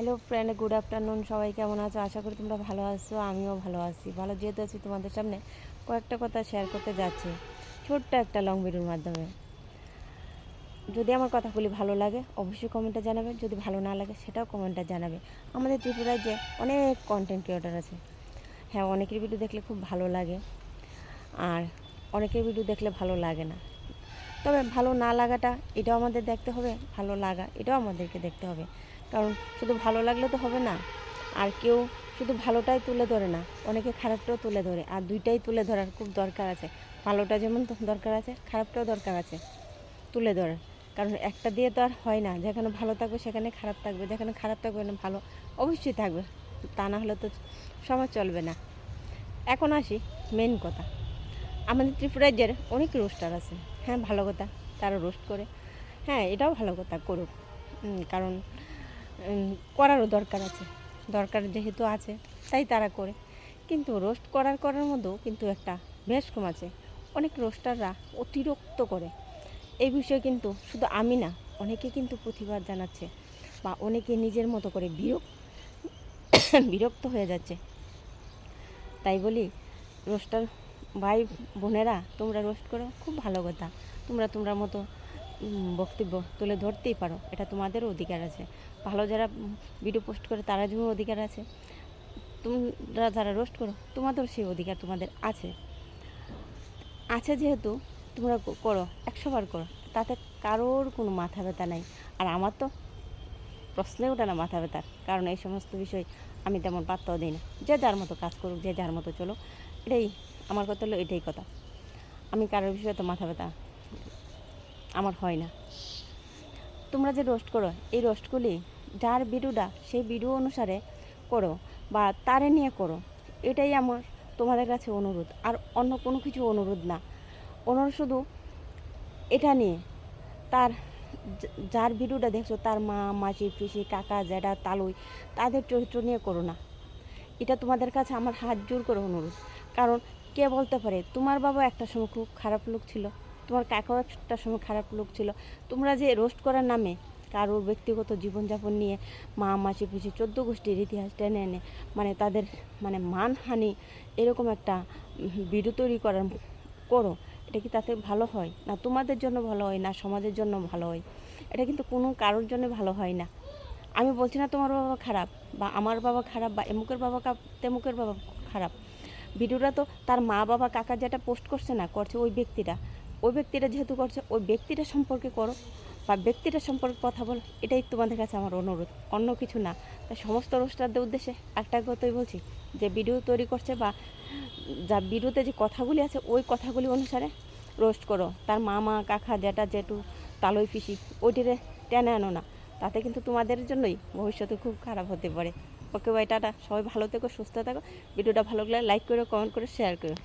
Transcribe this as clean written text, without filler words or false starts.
Hello friend, good afternoon. সবাই কেমন আছো? আশা করি তোমরা ভালো আছো। আমিও ভালো আছি। ভালো যেহেতু আছি, তোমাদের সামনে কয়েকটা কথা শেয়ার করতে যাচ্ছি ছোট্ট একটা লং ভিডিওর মাধ্যমে। যদি আমার কথাগুলি ভালো লাগে অবশ্যই কমেন্টে জানাবে, যদি ভালো না লাগে সেটাও কমেন্টে জানাবে। আমাদের ত্রিপুরায় যে অনেক কন্টেন্ট ক্রিয়েটার আছে, হ্যাঁ, অনেকের ভিডিও দেখলে খুব ভালো লাগে, আর অনেকের ভিডিও দেখলে ভালো লাগে না। তবে ভালো না লাগাটা এটাও আমাদের দেখতে হবে, ভালো লাগা এটাও আমাদেরকে দেখতে হবে। কারণ শুধু ভালো লাগলে তো হবে না। আর কেউ শুধু ভালোটাই তুলে ধরে না, অনেকে খারাপটাও তুলে ধরে। আর দুইটাই তুলে ধরার খুব দরকার আছে। ভালোটা যেমন দরকার আছে, খারাপটাও দরকার আছে তুলে ধরার। কারণ একটা দিয়ে তো আর হয় না। যেখানে ভালো থাকবে সেখানে খারাপ থাকবে, যেখানে খারাপ থাকবে না ভালো অবশ্যই থাকবে। তা না হলে তো সমাজ চলবে না। এখন আসি মেন কথা। আমাদের ত্রিপুরাজ্যের অনেক রোস্টার আছে, হ্যাঁ, ভালো কথা, তারা রোস্ট করে। হ্যাঁ, এটাও ভালো কথা, করুক। কারণ করারও দরকার আছে, দরকার যেহেতু আছে তাই তারা করে। কিন্তু রোস্ট করার মধ্যেও কিন্তু একটা বেশ কম আছে। অনেক রোস্টাররা অতিরিক্ত করে। এই বিষয়ে কিন্তু শুধু আমি না, অনেকে কিন্তু প্রতিবাদ জানাচ্ছে, বা অনেকে নিজের মতো করে বিরক্ত হয়ে যাচ্ছে। তাই বলি, রোস্টার ভাই বোনেরা, তোমরা রোস্ট করো, খুব ভালো কথা। তোমরা মতো বক্তব্য তুলে ধরতেই পারো, এটা তোমাদেরও অধিকার আছে। ভালো যারা ভিডিও পোস্ট করে তারা যেমন অধিকার আছে, তোমরা যারা রোস্ট করো তোমাদেরও সেই অধিকার তোমাদের আছে। যেহেতু তোমরা করো, 100 বার করো, তাতে কারোর কোনো মাথা ব্যথা নাই। আর আমার তো প্রশ্নে ওঠে না মাথা ব্যথার, কারণ এই সমস্ত বিষয় আমি তেমন পাত্তাও দিই না। যে যার মতো কাজ করুক, যে যার মতো চলো, এটাই আমার কথা হলো, এটাই কথা। আমি কারোর বিষয়ে তো মাথা ব্যথা আমার হয় না। তোমরা যে রোস্ট করো, এই রোস্টগুলি যার ভিডিওটা সেই ভিডিও অনুসারে করো, বা তারে নিয়ে করো, এটাই আমার তোমাদের কাছে অনুরোধ। আর অন্য কোনো কিছু অনুরোধ না। অনুরোধ শুধু এটা নিয়ে, তার যার ভিডিওটা দেখছো তার মা, মাসি, পিসি, কাকা, জ্যাঠা, তালুই, তাদের চরিত্র নিয়ে করো না। এটা তোমাদের কাছে আমার হাত জোর করে অনুরোধ। কারণ কে বলতে পারে, তোমার বাবা একটা সময় খুব খারাপ লোক ছিল, তোমার কাকাও একটা সময় খারাপ লোক ছিল। তোমরা যে রোস্ট করার নামে কারোর ব্যক্তিগত জীবনযাপন নিয়ে মা, মাসি, পিসি, 14 গোষ্ঠীর ইতিহাস টেনে এনে তাদের মানহানি এরকম একটা ভিডিও তৈরি করো, এটা কি তাতে ভালো হয় না? তোমাদের জন্য ভালো হয় না, সমাজের জন্য ভালো হয়? এটা কিন্তু কোনো কারোর জন্য ভালো হয় না। আমি বলছি না তোমার বাবা খারাপ, বা আমার বাবা খারাপ, বা এমুকের বাবা তেমুকের বাবা খারাপ। ভিডিওটা তো তার মা, বাবা, কাকা যেটা পোস্ট করছে না, করছে ওই ব্যক্তিটা যেহেতু করছে, ওই ব্যক্তিটা সম্পর্কে করো, বা ব্যক্তিটার সম্পর্কে কথা বলো। এটাই তোমাদের কাছে আমার অনুরোধ, অন্য কিছু না। তাই সমস্ত রোস্টারদের উদ্দেশ্যে একটা কথাই বলছি, যে ভিডিও তৈরি করছে বা যা ভিডিওতে যে কথাগুলি আছে ওই কথাগুলি অনুসারে রোস্ট করো। তার মামা, কাকা, জ্যাঠা, জেঠু, তালই, পিসি ওইটিরে টেনে আনো না। তাতে কিন্তু তোমাদের জন্যই ভবিষ্যতে খুব খারাপ হতে পারে। ওকে ভাই, টাটা। সবাই ভালো থেকো, সুস্থ থাকো। ভিডিওটা ভালো লাগলে লাইক করো, কমেন্ট করে শেয়ার করো।